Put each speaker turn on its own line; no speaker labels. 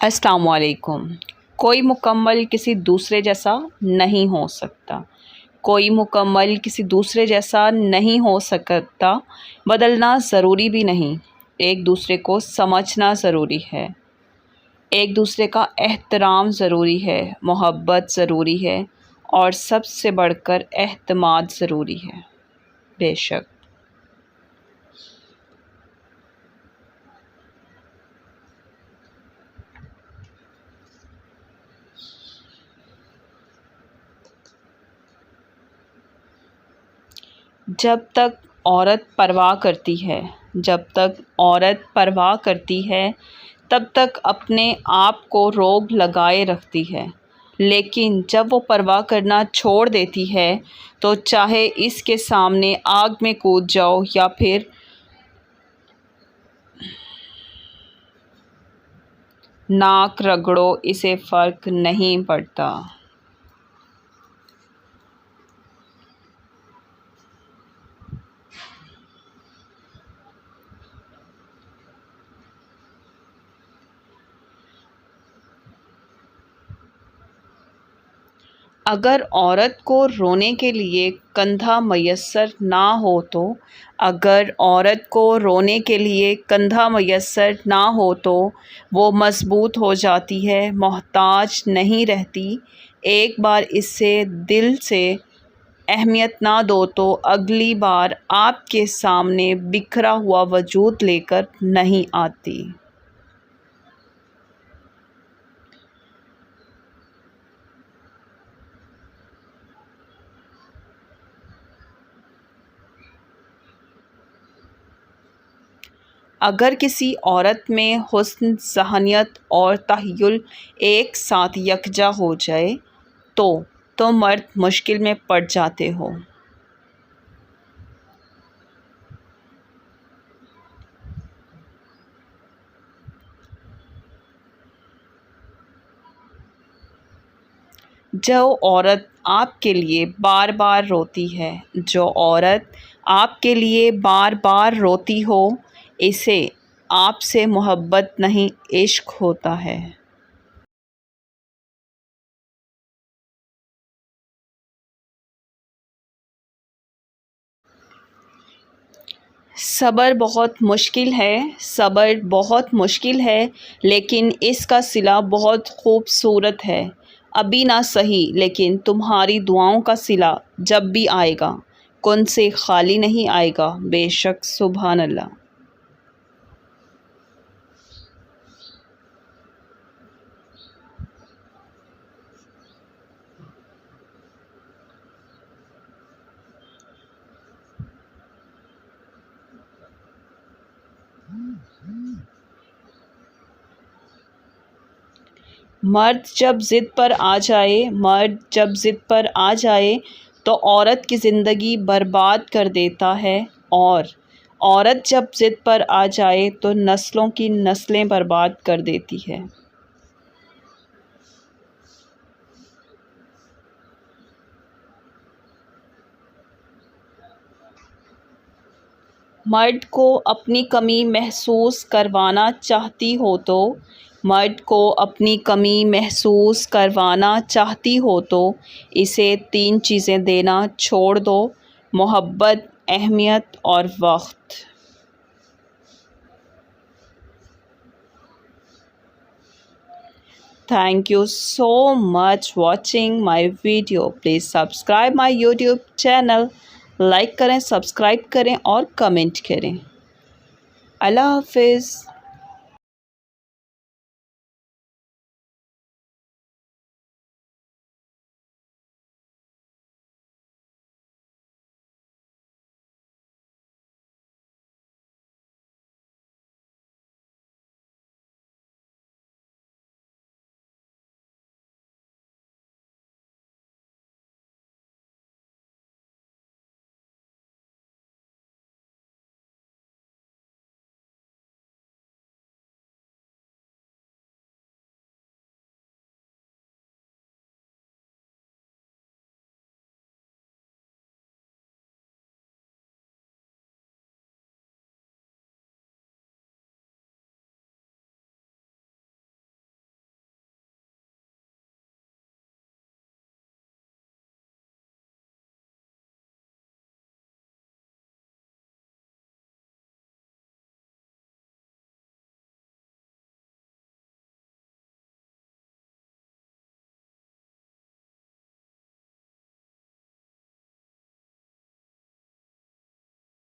السلام علیکم۔ کوئی مکمل کسی دوسرے جیسا نہیں ہو سکتا۔ کوئی مکمل کسی دوسرے جیسا نہیں ہو سکتا۔ بدلنا ضروری بھی نہیں، ایک دوسرے کو سمجھنا ضروری ہے، ایک دوسرے کا احترام ضروری ہے، محبت ضروری ہے اور سب سے بڑھ کر اعتماد ضروری ہے۔ بے شک جب تک عورت پرواہ کرتی ہے، جب تک عورت پرواہ کرتی ہے تب تک اپنے آپ کو روک لگائے رکھتی ہے، لیکن جب وہ پرواہ کرنا چھوڑ دیتی ہے تو چاہے اس کے سامنے آگ میں کود جاؤ یا پھر ناک رگڑو، اسے فرق نہیں پڑتا۔ اگر عورت کو رونے کے لیے کندھا میسر نہ ہو تو اگر عورت کو رونے کے لیے کندھا میسر نہ ہو تو وہ مضبوط ہو جاتی ہے، محتاج نہیں رہتی۔ ایک بار اس سے دل سے اہمیت نہ دو تو اگلی بار آپ کے سامنے بکھرا ہوا وجود لے کر نہیں آتی۔ اگر کسی عورت میں حسن، ذہانت اور تخیل ایک ساتھ یکجا ہو جائے تو مرد مشکل میں پڑ جاتے ہو۔ جو عورت آپ کے لیے بار بار روتی ہے، جو عورت آپ کے لیے بار بار روتی ہو، اسے آپ سے محبت نہیں عشق ہوتا ہے۔ صبر بہت مشکل ہے، صبر بہت مشکل ہے، لیکن اس کا صلہ بہت خوبصورت ہے۔ ابھی نہ صحیح، لیکن تمہاری دعاؤں کا صلہ جب بھی آئے گا کن سے خالی نہیں آئے گا۔ بے شک سبحان اللہ۔ مرد جب ضد پر آ جائے تو عورت کی زندگی برباد کر دیتا ہے، اور عورت جب ضد پر آ جائے تو نسلوں کی نسلیں برباد کر دیتی ہے۔ مرد کو اپنی کمی محسوس کروانا چاہتی ہو تو اسے 3 چیزیں دینا چھوڑ دو: محبت، اہمیت اور وقت۔ Thank you so much watching my video. Please subscribe my YouTube channel. Like کریں، سبسکرائب کریں اور کمنٹ کریں۔ اللہ حافظ۔